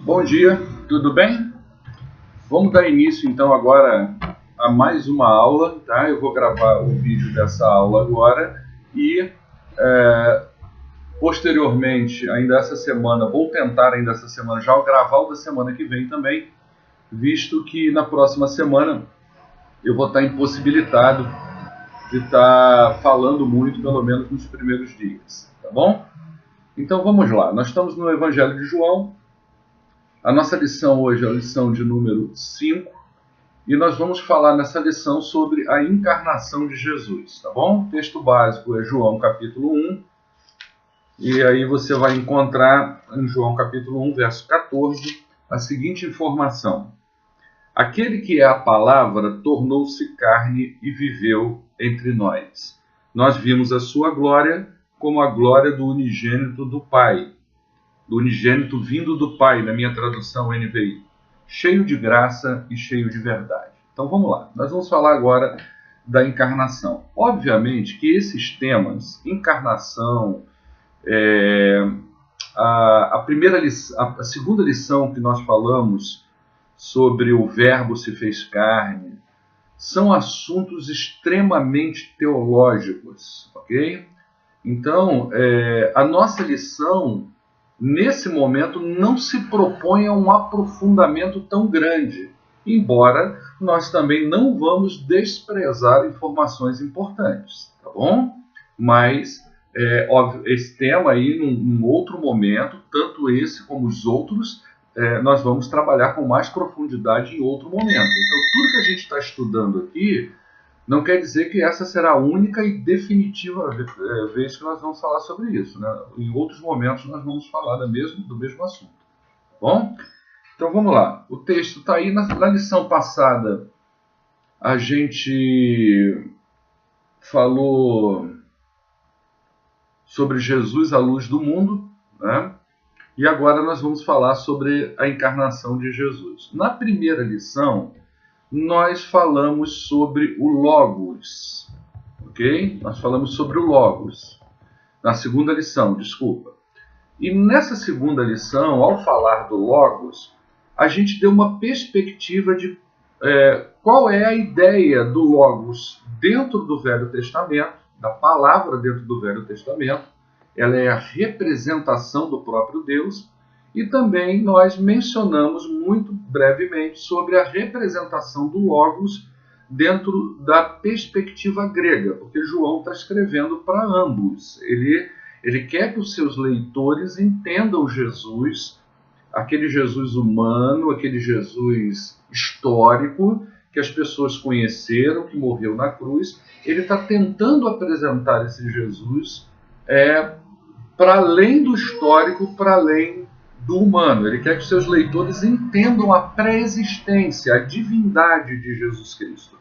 Bom dia, tudo bem? Vamos dar início então agora a mais uma aula, tá? Eu vou gravar o vídeo dessa aula agora e posteriormente, ainda essa semana, vou tentar ainda essa semana já gravar o da semana que vem também, visto que na próxima semana eu vou estar impossibilitado de estar falando muito, pelo menos nos primeiros dias, tá bom? Então vamos lá, nós estamos no Evangelho de João. A nossa lição hoje é a lição de número 5 e nós vamos falar nessa lição sobre a encarnação de Jesus, tá bom? O texto básico é João capítulo 1 e aí você vai encontrar em João capítulo 1, verso 14, a seguinte informação: aquele que é a palavra tornou-se carne e viveu entre nós. Nós vimos a sua glória como a glória do unigênito do Pai, do unigênito vindo do Pai, na minha tradução NVI, cheio de graça e cheio de verdade. Então vamos lá, nós vamos falar agora da encarnação. Obviamente que esses temas, encarnação, a segunda lição que nós falamos sobre o Verbo se fez carne, são assuntos extremamente teológicos, ok? Então, a nossa lição nesse momento não se propõe a um aprofundamento tão grande, embora nós também não vamos desprezar informações importantes, tá bom? Mas, óbvio, esse tema aí, num outro momento, tanto esse como os outros, nós vamos trabalhar com mais profundidade em outro momento. Então, tudo que a gente está estudando aqui não quer dizer que essa será a única e definitiva vez que nós vamos falar sobre isso, né? Em outros momentos nós vamos falar do mesmo assunto. Tá bom? Então vamos lá. O texto está aí. Na lição passada a gente falou sobre Jesus, a luz do mundo, né? E agora nós vamos falar sobre a encarnação de Jesus. Na primeira lição, nós falamos sobre o Logos, ok? Nós falamos sobre o Logos, na segunda lição, desculpa. E nessa segunda lição, ao falar do Logos, a gente deu uma perspectiva de qual é a ideia do Logos dentro do Velho Testamento, da palavra dentro do Velho Testamento. Ela é a representação do próprio Deus. E também nós mencionamos muito brevemente sobre a representação do Logos dentro da perspectiva grega, porque João está escrevendo para ambos. Ele quer que os seus leitores entendam Jesus, aquele Jesus humano, aquele Jesus histórico que as pessoas conheceram, que morreu na cruz. Ele está tentando apresentar esse Jesus para além do histórico, para além do humano. Ele quer que seus leitores entendam a pré-existência, a divindade de Jesus Cristo.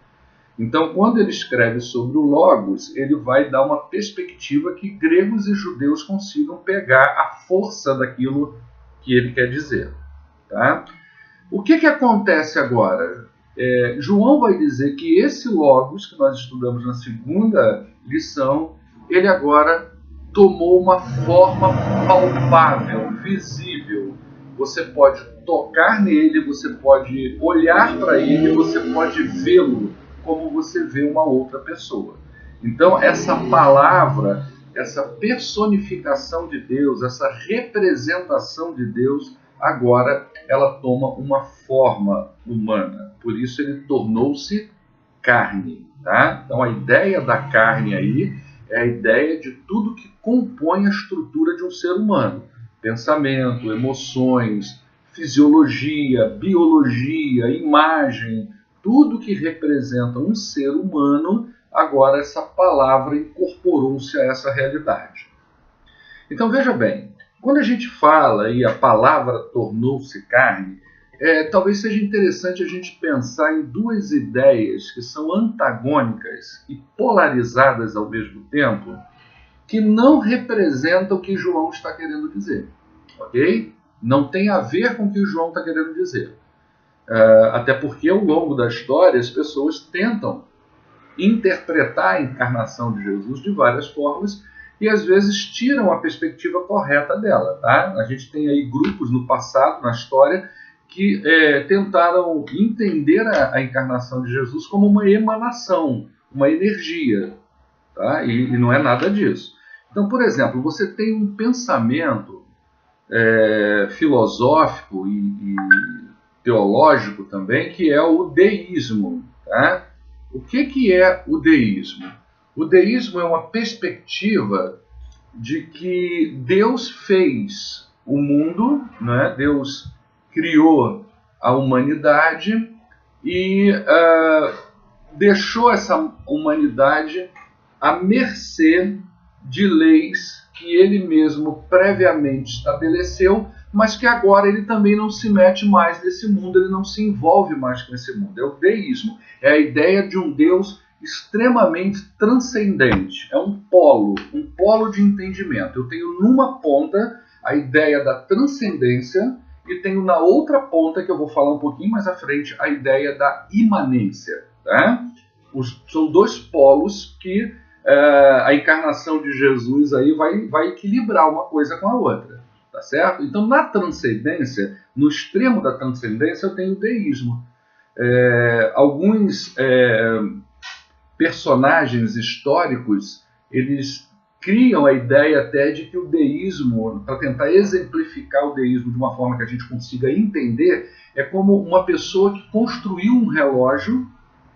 Então, quando ele escreve sobre o Logos, ele vai dar uma perspectiva que gregos e judeus consigam pegar a força daquilo que ele quer dizer. Tá? O que acontece agora? João vai dizer que esse Logos, que nós estudamos na segunda lição, ele agora tomou uma forma palpável, visível. Você pode tocar nele, você pode olhar para ele, você pode vê-lo como você vê uma outra pessoa. Então, essa palavra, essa personificação de Deus, essa representação de Deus, agora ela toma uma forma humana. Por isso ele tornou-se carne. Tá? Então, a ideia da carne aí é a ideia de tudo que compõe a estrutura de um ser humano. Pensamento, emoções, fisiologia, biologia, imagem, tudo que representa um ser humano, agora essa palavra incorporou-se a essa realidade. Então veja bem, quando a gente fala e a palavra tornou-se carne, talvez seja interessante a gente pensar em duas ideias que são antagônicas e polarizadas ao mesmo tempo, que não representam o que João está querendo dizer, ok? Não tem a ver com o que o João está querendo dizer. Até porque ao longo da história as pessoas tentam interpretar a encarnação de Jesus de várias formas e às vezes tiram a perspectiva correta dela. Tá? A gente tem aí grupos no passado, na história, que tentaram entender a encarnação de Jesus como uma emanação, uma energia, tá? E não é nada disso. Então, por exemplo, você tem um pensamento filosófico e teológico também, que é o deísmo. Tá? O que é o deísmo? O deísmo é uma perspectiva de que Deus fez o mundo, né? Deus criou a humanidade e deixou essa humanidade à mercê de leis que ele mesmo previamente estabeleceu, mas que agora ele também não se mete mais nesse mundo, ele não se envolve mais com esse mundo. É o deísmo, é a ideia de um Deus extremamente transcendente, é um polo de entendimento. Eu tenho numa ponta a ideia da transcendência e tenho na outra ponta, que eu vou falar um pouquinho mais à frente, a ideia da imanência. Tá? São dois polos que a encarnação de Jesus aí vai equilibrar uma coisa com a outra. Tá certo? Então, na transcendência, no extremo da transcendência, eu tenho o deísmo. Alguns personagens históricos, eles criam a ideia até de que o deísmo, para tentar exemplificar o deísmo de uma forma que a gente consiga entender, é como uma pessoa que construiu um relógio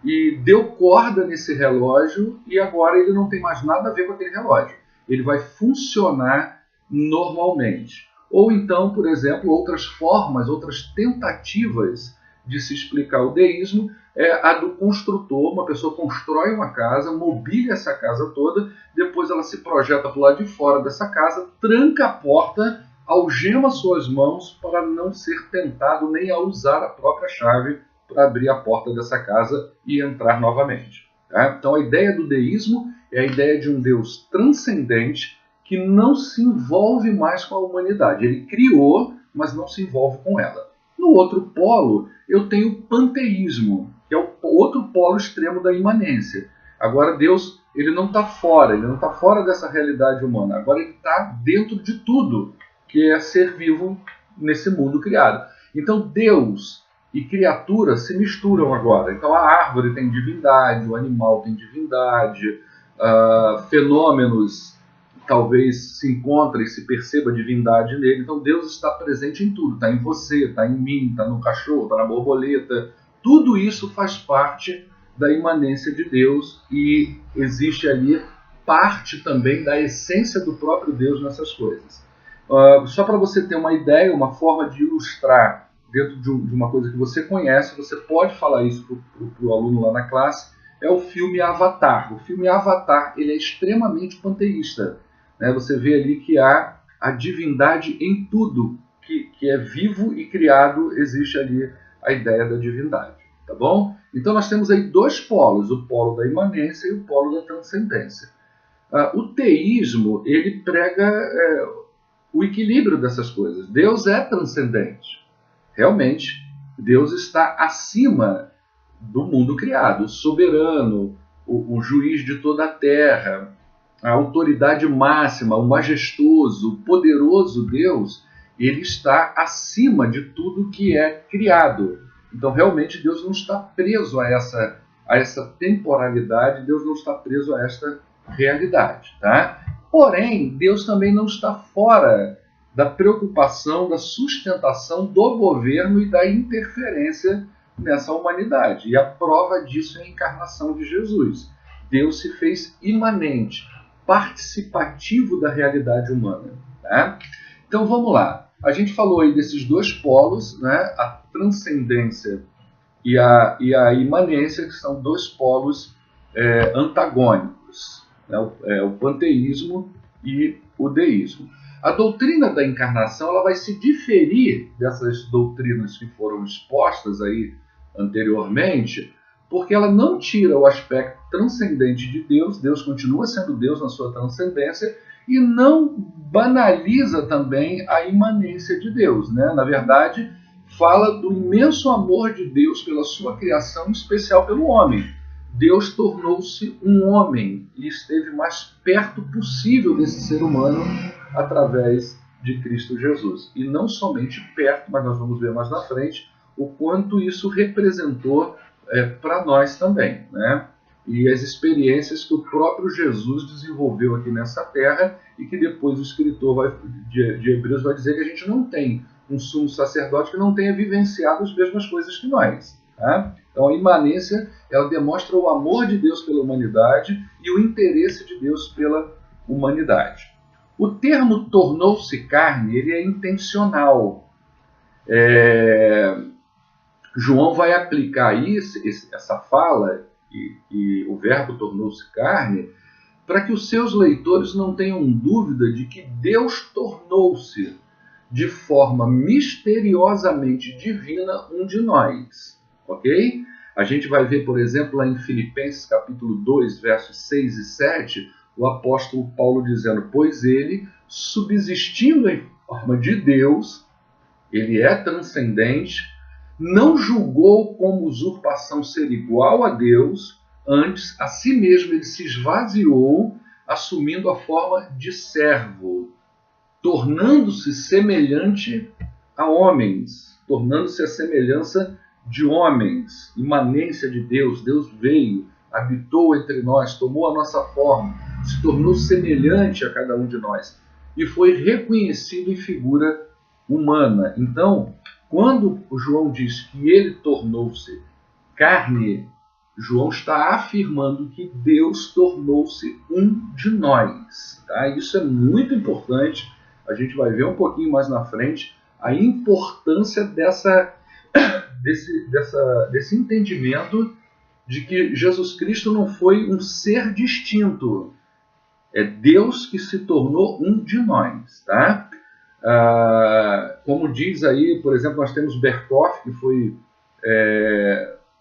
e deu corda nesse relógio e agora ele não tem mais nada a ver com aquele relógio. Ele vai funcionar normalmente. Ou então, por exemplo, outras formas, outras tentativas de se explicar o deísmo é a do construtor. Uma pessoa constrói uma casa, mobília essa casa toda, depois ela se projeta para o lado de fora dessa casa, tranca a porta, algema suas mãos para não ser tentado nem a usar a própria chave para abrir a porta dessa casa e entrar novamente. Tá? Então a ideia do deísmo é a ideia de um Deus transcendente que não se envolve mais com a humanidade. Ele criou, mas não se envolve com ela. No outro polo, eu tenho o panteísmo, que é o outro polo extremo da imanência. Agora Deus, ele não está fora, ele não está fora dessa realidade humana. Agora ele está dentro de tudo que é ser vivo nesse mundo criado. Então Deus e criatura se misturam agora. Então a árvore tem divindade, o animal tem divindade, fenômenos talvez se encontre e se perceba a divindade nele. Então Deus está presente em tudo. Está em você, está em mim, está no cachorro, está na borboleta. Tudo isso faz parte da imanência de Deus e existe ali parte também da essência do próprio Deus nessas coisas. Só para você ter uma ideia, uma forma de ilustrar dentro de uma coisa que você conhece, você pode falar isso para o aluno lá na classe, é o filme Avatar. O filme Avatar ele é extremamente panteísta. Você vê ali que há a divindade em tudo que é vivo e criado, existe ali a ideia da divindade. Tá bom? Então nós temos aí dois polos, o polo da imanência e o polo da transcendência. O teísmo, ele prega o equilíbrio dessas coisas. Deus é transcendente. Realmente, Deus está acima do mundo criado, o soberano, o juiz de toda a terra, a autoridade máxima, o majestoso, o poderoso Deus, ele está acima de tudo que é criado. Então, realmente, Deus não está preso a essa temporalidade, Deus não está preso a esta realidade. Tá? Porém, Deus também não está fora da preocupação, da sustentação do governo e da interferência nessa humanidade. E a prova disso é a encarnação de Jesus. Deus se fez imanente, participativo da realidade humana. Tá? Então vamos lá. A gente falou aí desses dois polos, né? A transcendência e a imanência, que são dois polos antagônicos, né? O panteísmo e o deísmo. A doutrina da encarnação ela vai se diferir dessas doutrinas que foram expostas aí anteriormente, porque ela não tira o aspecto transcendente de Deus, Deus continua sendo Deus na sua transcendência, e não banaliza também a imanência de Deus. Né? Na verdade, fala do imenso amor de Deus pela sua criação, em especial pelo homem. Deus tornou-se um homem e esteve mais perto possível desse ser humano através de Cristo Jesus. E não somente perto, mas nós vamos ver mais na frente o quanto isso representou para nós também, né? E as experiências que o próprio Jesus desenvolveu aqui nessa terra e que depois o escritor de Hebreus vai dizer que a gente não tem um sumo sacerdote que não tenha vivenciado as mesmas coisas que nós. Tá? Então a imanência, ela demonstra o amor de Deus pela humanidade e o interesse de Deus pela humanidade. O termo tornou-se carne, ele é intencional. João vai aplicar essa fala, e o verbo tornou-se carne, para que os seus leitores não tenham dúvida de que Deus tornou-se de forma misteriosamente divina um de nós. Ok? A gente vai ver, por exemplo, lá em Filipenses capítulo 2, versos 6 e 7, o apóstolo Paulo dizendo: pois ele, subsistindo em forma de Deus, ele é transcendente, não julgou como usurpação ser igual a Deus, antes a si mesmo ele se esvaziou, assumindo a forma de servo, tornando-se semelhante a homens, tornando-se a semelhança de homens, imanência de Deus. Deus veio, habitou entre nós, tomou a nossa forma, se tornou semelhante a cada um de nós e foi reconhecido em figura humana. Então, quando o João diz que ele tornou-se carne, João está afirmando que Deus tornou-se um de nós. Tá? Isso é muito importante. A gente vai ver um pouquinho mais na frente a importância desse entendimento de que Jesus Cristo não foi um ser distinto. É Deus que se tornou um de nós. Tá? Como diz aí, por exemplo, nós temos Berkhoff, que foi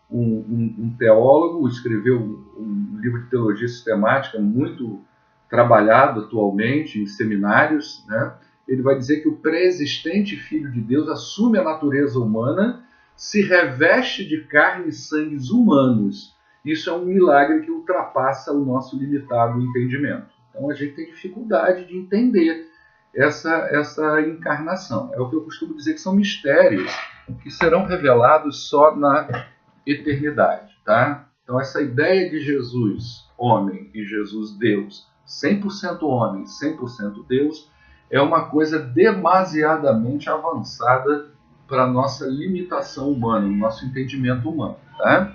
um teólogo, escreveu um livro de teologia sistemática muito trabalhado atualmente em seminários, né? Ele vai dizer que o pré-existente Filho de Deus assume a natureza humana, se reveste de carne e sangues humanos. Isso é um milagre que ultrapassa o nosso limitado entendimento. Então a gente tem dificuldade de entender essa encarnação. É o que eu costumo dizer que são mistérios que serão revelados só na eternidade. Tá? Então essa ideia de Jesus homem e Jesus Deus, 100% homem, 100% Deus, é uma coisa demasiadamente avançada para a nossa limitação humana, o nosso entendimento humano. Tá?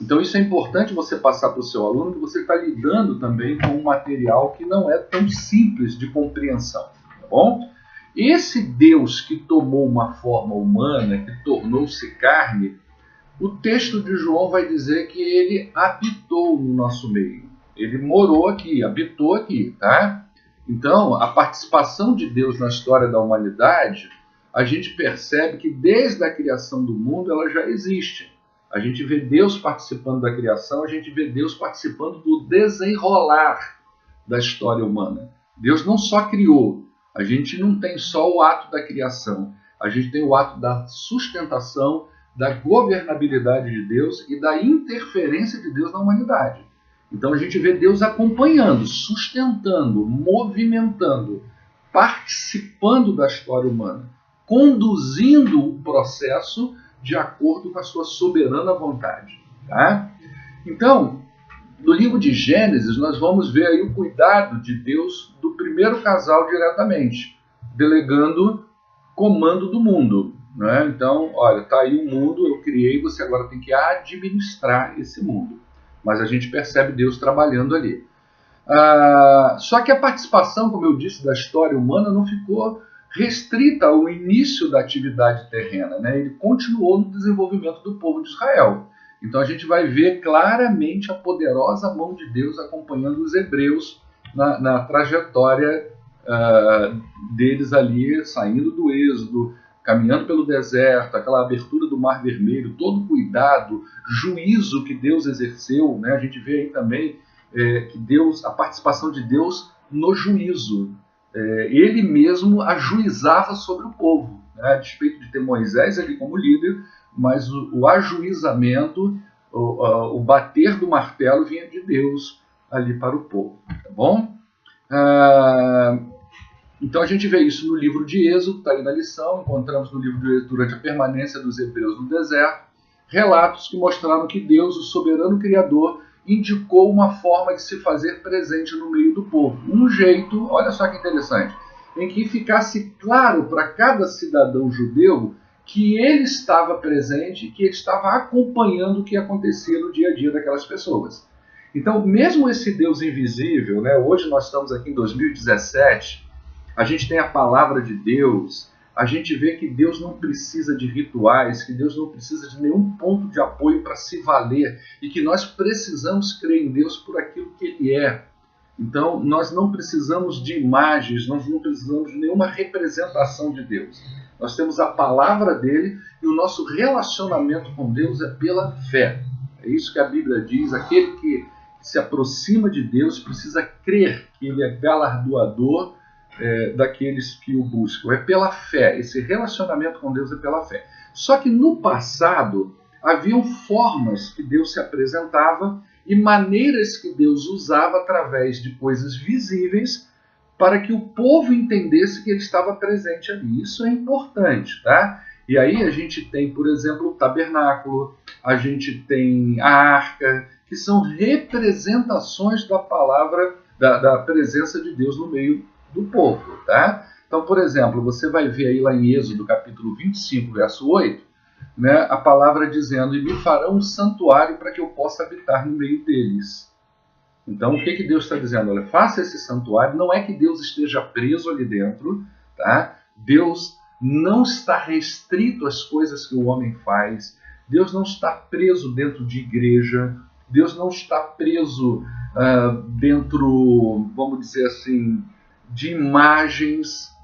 Então isso é importante você passar para o seu aluno, que você está lidando também com um material que não é tão simples de compreensão. Tá bom? Esse Deus que tomou uma forma humana, que tornou-se carne, o texto de João vai dizer que ele habitou no nosso meio. Ele morou aqui, habitou aqui, tá? Então, a participação de Deus na história da humanidade, a gente percebe que desde a criação do mundo ela já existe. A gente vê Deus participando da criação, a gente vê Deus participando do desenrolar da história humana. Deus não só criou, a gente não tem só o ato da criação, a gente tem o ato da sustentação, da governabilidade de Deus e da interferência de Deus na humanidade. Então a gente vê Deus acompanhando, sustentando, movimentando, participando da história humana, conduzindo o processo de acordo com a sua soberana vontade. Tá? Então, no livro de Gênesis, nós vamos ver aí o cuidado de Deus do primeiro casal diretamente, delegando comando do mundo. Né? Então, olha, está aí o mundo, eu criei, você agora tem que administrar esse mundo. Mas a gente percebe Deus trabalhando ali. Só que a participação, como eu disse, da história humana não ficou restrita ao início da atividade terrena. Né? Ele continuou no desenvolvimento do povo de Israel. Então a gente vai ver claramente a poderosa mão de Deus acompanhando os hebreus na trajetória deles ali, saindo do Êxodo, caminhando pelo deserto, aquela abertura do Mar Vermelho, todo o cuidado, juízo que Deus exerceu, né? A gente vê aí também que a participação de Deus no juízo. Ele mesmo ajuizava sobre o povo, né? A despeito de ter Moisés ali como líder, mas o ajuizamento o bater do martelo vinha de Deus ali para o povo, tá bom? Então a gente vê isso no livro de Êxodo, está aí na lição, encontramos no livro de Êxodo, durante a permanência dos hebreus no deserto, relatos que mostraram que Deus, o soberano Criador, indicou uma forma de se fazer presente no meio do povo. Um jeito, olha só que interessante, em que ficasse claro para cada cidadão judeu que ele estava presente, que ele estava acompanhando o que acontecia no dia a dia daquelas pessoas. Então, mesmo esse Deus invisível, né, hoje nós estamos aqui em 2017, a gente tem a palavra de Deus, a gente vê que Deus não precisa de rituais, que Deus não precisa de nenhum ponto de apoio para se valer e que nós precisamos crer em Deus por aquilo que Ele é. Então, nós não precisamos de imagens, nós não precisamos de nenhuma representação de Deus. Nós temos a palavra dele e o nosso relacionamento com Deus é pela fé. É isso que a Bíblia diz, aquele que se aproxima de Deus precisa crer que Ele é galardoador daqueles que o buscam. É pela fé, esse relacionamento com Deus é pela fé. Só que no passado, haviam formas que Deus se apresentava e maneiras que Deus usava através de coisas visíveis para que o povo entendesse que Ele estava presente ali. Isso é importante, tá? E aí a gente tem, por exemplo, o tabernáculo, a gente tem a arca, que são representações da palavra, da presença de Deus no meio do povo, tá? Então, por exemplo, você vai ver aí lá em Êxodo, capítulo 25, verso 8, né, a palavra dizendo: e me farão um santuário para que eu possa habitar no meio deles. Então, o que Deus está dizendo? Olha, faça esse santuário, não é que Deus esteja preso ali dentro, tá? Deus não está restrito às coisas que o homem faz, Deus não está preso dentro de igreja, Deus não está preso dentro, vamos dizer assim, de imagens,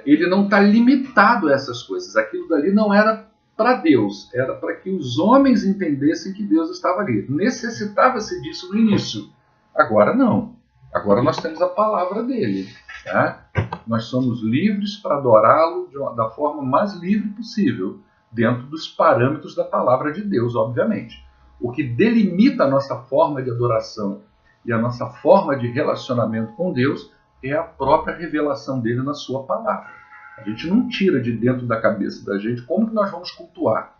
ele não está limitado a essas coisas. Aquilo dali não era para Deus, era para que os homens entendessem que Deus estava ali. Necessitava-se disso no início. Agora não. Agora nós temos a palavra dele. Tá? Nós somos livres para adorá-lo da forma mais livre possível, dentro dos parâmetros da palavra de Deus, obviamente. O que delimita a nossa forma de adoração e a nossa forma de relacionamento com Deus é a própria revelação dele na sua palavra. A gente não tira de dentro da cabeça da gente como que nós vamos cultuar.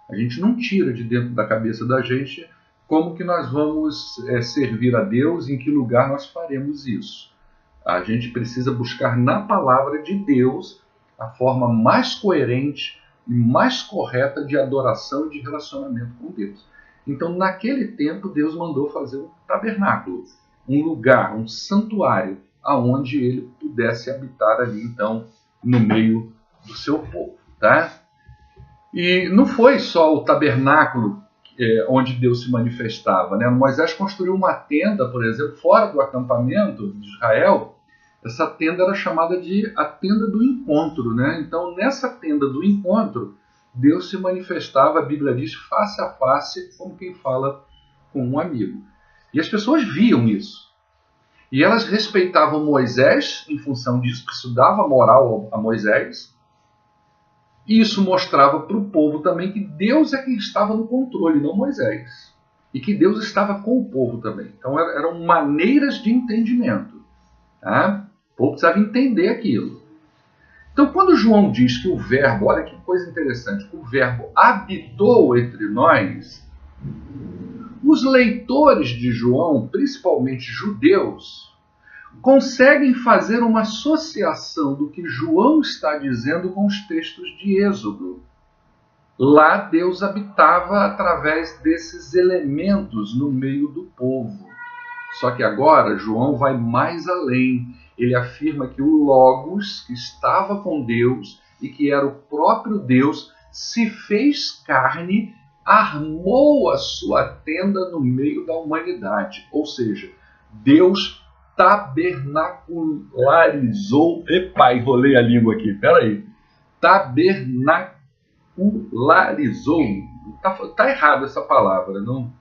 A gente não tira de dentro da cabeça da gente como que nós vamos servir a Deus, em que lugar nós faremos isso. A gente precisa buscar na palavra de Deus a forma mais coerente e mais correta de adoração e de relacionamento com Deus. Então, naquele tempo, Deus mandou fazer um tabernáculo, um lugar, um santuário, aonde ele pudesse habitar ali, então, no meio do seu povo, tá? E não foi só o tabernáculo onde Deus se manifestava, né? Moisés construiu uma tenda, por exemplo, fora do acampamento de Israel. Essa tenda era chamada de a tenda do encontro, né? Então, nessa tenda do encontro, Deus se manifestava, a Bíblia diz, face a face, como quem fala com um amigo. E as pessoas viam isso. E elas respeitavam Moisés em função disso, que isso dava moral a Moisés. E isso mostrava para o povo também que Deus é quem estava no controle, não Moisés. E que Deus estava com o povo também. Então eram maneiras de entendimento. Tá? O povo precisava entender aquilo. Então quando João diz que o verbo, olha que coisa interessante, que o verbo habitou entre nós, os leitores de João, principalmente judeus, conseguem fazer uma associação do que João está dizendo com os textos de Êxodo. Lá Deus habitava através desses elementos no meio do povo. Só que agora João vai mais além. Ele afirma que o Logos, que estava com Deus e que era o próprio Deus, se fez carne, armou a sua tenda no meio da humanidade. Ou seja, Deus tabernacularizou. Epa, enrolei a língua aqui, peraí. Tabernacularizou. Tá errado essa palavra, não?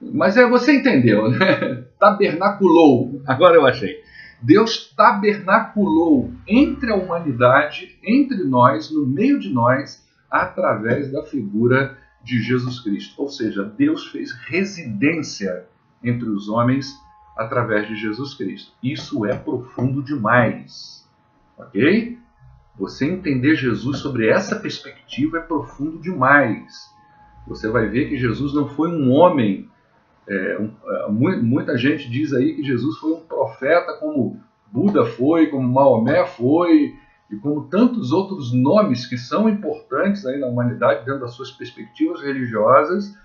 Mas você entendeu, né? Tabernaculou. Agora eu achei. Deus tabernaculou entre a humanidade, entre nós, no meio de nós, através da figura de Jesus Cristo. Ou seja, Deus fez residência entre os homens através de Jesus Cristo. Isso é profundo demais. Ok? Você entender Jesus sobre essa perspectiva é profundo demais. Você vai ver que Jesus não foi um homem. Muita gente diz aí que Jesus foi um profeta como Buda foi, como Maomé foi, e como tantos outros nomes que são importantes aí na humanidade, dentro das suas perspectivas religiosas,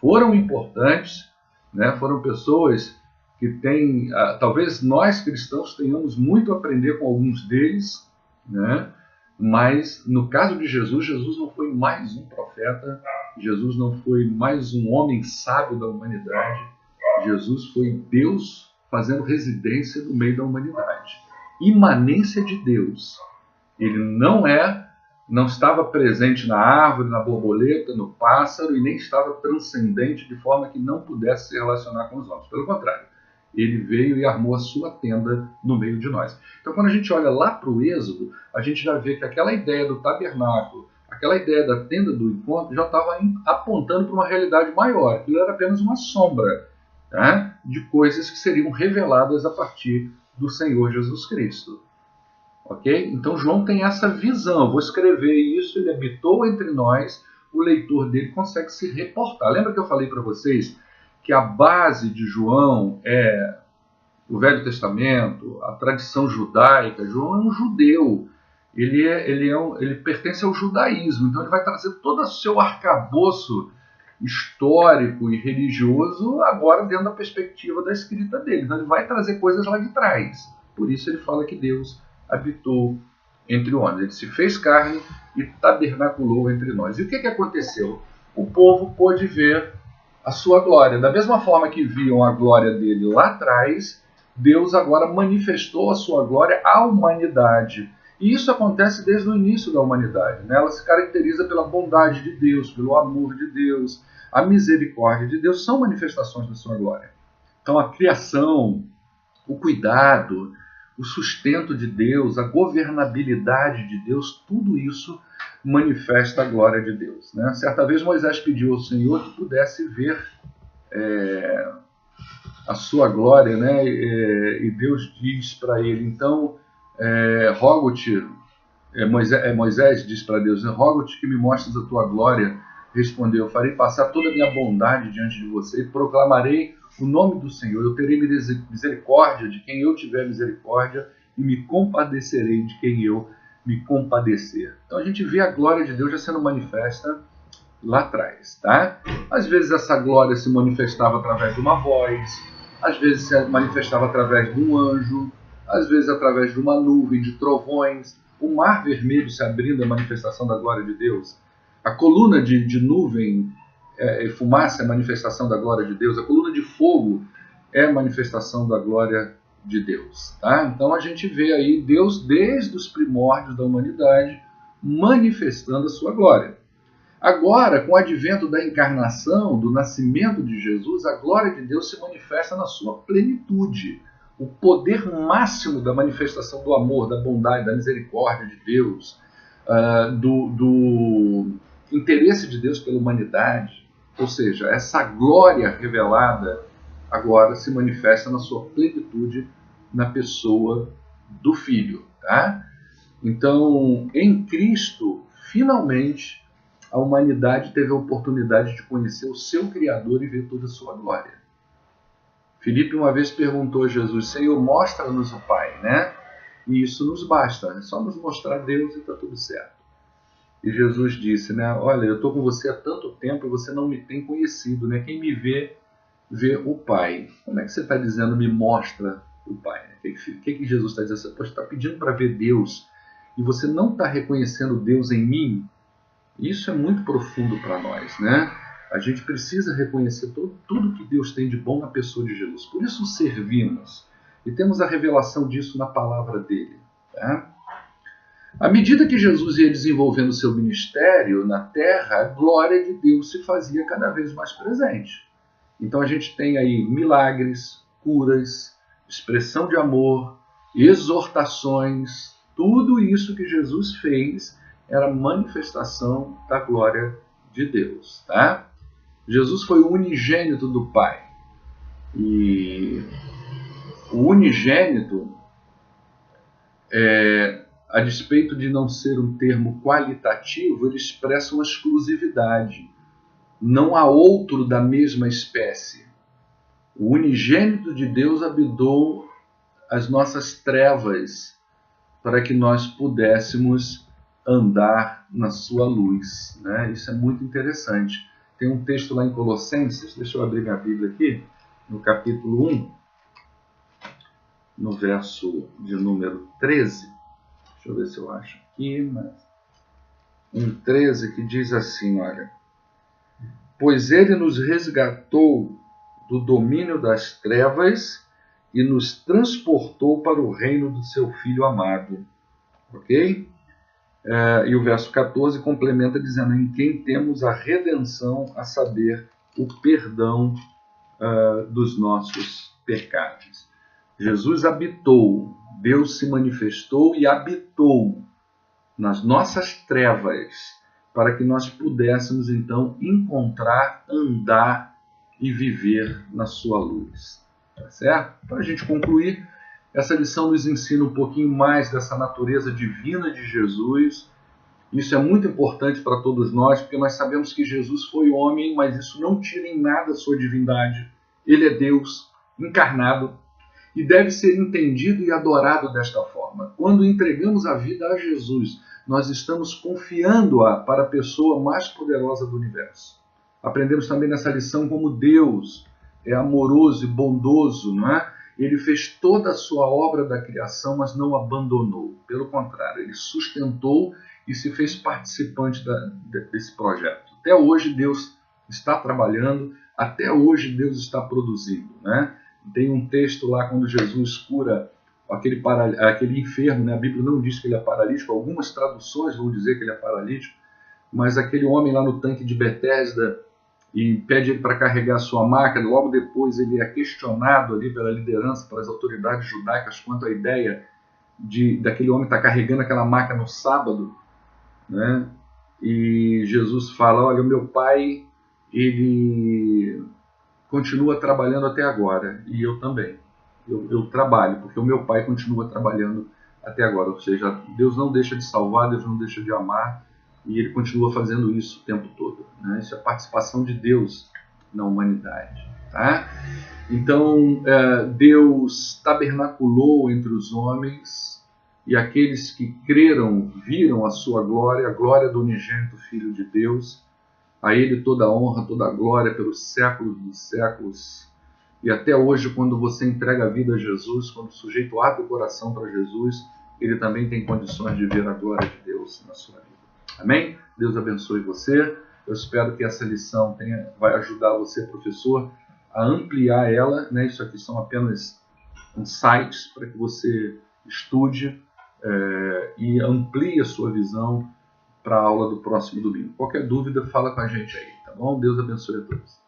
foram importantes, né? Foram pessoas que têm, talvez nós cristãos tenhamos muito a aprender com alguns deles, né? Mas no caso de Jesus, Jesus não foi mais um profeta, Jesus não foi mais um homem sábio da humanidade, Jesus foi Deus fazendo residência no meio da humanidade. Imanência de Deus. Ele não estava presente na árvore, na borboleta, no pássaro, e nem estava transcendente de forma que não pudesse se relacionar com os homens. Pelo contrário, ele veio e armou a sua tenda no meio de nós. Então, quando a gente olha lá para o Êxodo, a gente já vê que aquela ideia do tabernáculo, aquela ideia da tenda do encontro, já estava apontando para uma realidade maior. Aquilo era apenas uma sombra, tá, de coisas que seriam reveladas a partir do Senhor Jesus Cristo. Ok? Então João tem essa visão. Eu vou escrever isso, ele habitou entre nós, o leitor dele consegue se reportar. Lembra que eu falei para vocês que a base de João é o Velho Testamento, a tradição judaica? João é um judeu, ele pertence ao judaísmo, então ele vai trazer todo o seu arcabouço histórico e religioso agora dentro da perspectiva da escrita dele. Então ele vai trazer coisas lá de trás. Por isso ele fala que Deus habitou entre homens. Ele se fez carne e tabernaculou entre nós. E o que aconteceu? O povo pôde ver a sua glória. Da mesma forma que viam a glória dele lá atrás, Deus agora manifestou a sua glória à humanidade. E isso acontece desde o início da humanidade, né? Ela se caracteriza pela bondade de Deus, pelo amor de Deus, a misericórdia de Deus, são manifestações da sua glória. Então a criação, o cuidado, o sustento de Deus, a governabilidade de Deus, tudo isso manifesta a glória de Deus, né? Certa vez Moisés pediu ao Senhor que pudesse ver a sua glória, né? E Deus diz para ele, então, rogo-te, Moisés diz para Deus, rogo-te que me mostres a tua glória. Respondeu, farei passar toda a minha bondade diante de você e proclamarei o nome do Senhor. Eu terei misericórdia de quem eu tiver misericórdia e me compadecerei de quem eu me compadecer. Então a gente vê a glória de Deus já sendo manifesta lá atrás, tá? Às vezes essa glória se manifestava através de uma voz, às vezes se manifestava através de um anjo, às vezes através de uma nuvem, de trovões, o mar vermelho se abrindo, a manifestação da glória de Deus. A coluna de nuvem e fumaça é a manifestação da glória de Deus. A coluna de fogo é a manifestação da glória de Deus. Tá? Então a gente vê aí Deus desde os primórdios da humanidade manifestando a sua glória. Agora, com o advento da encarnação, do nascimento de Jesus, a glória de Deus se manifesta na sua plenitude. O poder máximo da manifestação do amor, da bondade, da misericórdia de Deus, do interesse de Deus pela humanidade, ou seja, essa glória revelada agora se manifesta na sua plenitude na pessoa do Filho. Tá? Então, em Cristo, finalmente, a humanidade teve a oportunidade de conhecer o seu Criador e ver toda a sua glória. Filipe uma vez perguntou a Jesus, Senhor, mostra-nos o Pai, né? E isso nos basta, é só nos mostrar Deus e está tudo certo. E Jesus disse, né? Olha, eu estou com você há tanto tempo e você não me tem conhecido, né? Quem me vê, vê o Pai. Como é que você está dizendo, me mostra o Pai? O que Jesus está dizendo? Você está pedindo para ver Deus e você não está reconhecendo Deus em mim? Isso é muito profundo para nós, né? A gente precisa reconhecer tudo que Deus tem de bom na pessoa de Jesus. Por isso o servimos. E temos a revelação disso na palavra dele. Tá? À medida que Jesus ia desenvolvendo o seu ministério na terra, a glória de Deus se fazia cada vez mais presente. Então a gente tem aí milagres, curas, expressão de amor, exortações, tudo isso que Jesus fez era manifestação da glória de Deus, tá? Jesus foi o unigênito do Pai. E o unigênito, a despeito de não ser um termo qualitativo, ele expressa uma exclusividade. Não há outro da mesma espécie. O unigênito de Deus habitou as nossas trevas para que nós pudéssemos andar na sua luz, né? Isso é muito interessante. Tem um texto lá em Colossenses, deixa eu abrir minha Bíblia aqui, no capítulo 1, no verso de número 13. Deixa eu ver se eu acho aqui, mas 1,13, que diz assim, olha: pois ele nos resgatou do domínio das trevas e nos transportou para o reino do seu Filho amado. Ok? E o verso 14 complementa dizendo: em quem temos a redenção, a saber, o perdão dos nossos pecados. Jesus habitou, Deus se manifestou e habitou nas nossas trevas, para que nós pudéssemos então encontrar, andar e viver na sua luz. Tá certo? Para a gente concluir, essa lição nos ensina um pouquinho mais dessa natureza divina de Jesus. Isso é muito importante para todos nós, porque nós sabemos que Jesus foi homem, mas isso não tira em nada a sua divindade. Ele é Deus encarnado e deve ser entendido e adorado desta forma. Quando entregamos a vida a Jesus, nós estamos confiando-a para a pessoa mais poderosa do universo. Aprendemos também nessa lição como Deus é amoroso e bondoso, não é? Ele fez toda a sua obra da criação, mas não abandonou. Pelo contrário, ele sustentou e se fez participante desse projeto. Até hoje Deus está trabalhando, até hoje Deus está produzindo, né? Tem um texto lá quando Jesus cura aquele enfermo, né? A Bíblia não diz que ele é paralítico, algumas traduções vão dizer que ele é paralítico, mas aquele homem lá no tanque de Betesda e pede ele para carregar a sua maca, logo depois ele é questionado ali pela liderança, pelas autoridades judaicas quanto à ideia daquele homem estar carregando aquela maca no sábado, né? E Jesus fala: olha, o meu pai, ele continua trabalhando até agora, e eu também. Eu trabalho, porque o meu pai continua trabalhando até agora. Ou seja, Deus não deixa de salvar, Deus não deixa de amar, e ele continua fazendo isso o tempo todo, né? Isso é a participação de Deus na humanidade, tá? Então, Deus tabernaculou entre os homens, e aqueles que creram viram a sua glória, a glória do unigênito Filho de Deus. A Ele toda a honra, toda a glória pelos séculos dos séculos. E até hoje, quando você entrega a vida a Jesus, quando o sujeito abre o coração para Jesus, ele também tem condições de ver a glória de Deus na sua vida. Amém? Deus abençoe você. Eu espero que essa lição vai ajudar você, professor, a ampliar ela, né? Isso aqui são apenas insights para que você estude e amplie a sua visão para a aula do próximo domingo. Qualquer dúvida, fala com a gente aí, tá bom? Deus abençoe a todos.